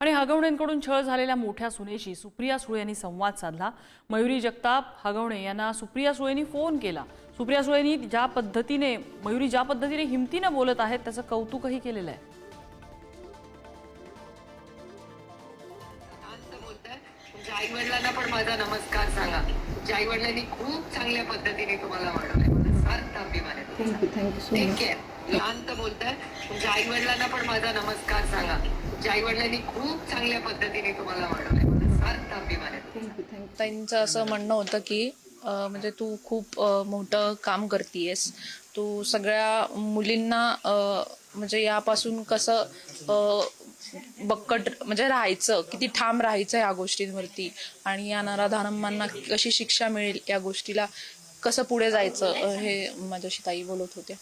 आणि हगवणेंकडून छळ झालेल्या मोठ्या सुनेशी सुप्रिया सुळे यांनी संवाद साधला। मयुरी जगताप हगवणे यांना सुप्रिया सुळेंनी फोन केला। सुप्रिया सुळेंनी मयुरी ज्या पद्धतीने हिमतीने बोलत आहेत त्याचं कौतुकही केलेलं आहे। आई-वडिलांना पण माझा नमस्कार सांगा। आई-वडिलांनी खूप चांगल्या पद्धतीने तुम्हाला वाढवलंय, मला सार्थ अभिमान आहे। Thank you so much. शांत बोलताय, तुमच्या आई-वडिलांना पण माझा नमस्कार सांगा। आई-वडिलांनी खूप चांगल्या पद्धतीने तुम्हाला वाढवलंय, मला सार्थ अभिमान आहे। ताईंचं असं म्हणणं होतं की म्हणजे तू खूप मोठं काम करतेयस, तू सगळ्या मुलींना म्हणजे यापासून कसं बक्कट म्हणजे राहायचं, किती ठाम राहायचं या गोष्टींवरती, आणि या नराधमांना कशी शिक्षा मिळेल या गोष्टीला कसं पुढे जायचं, हे माझ्याशी ताई बोलत होते।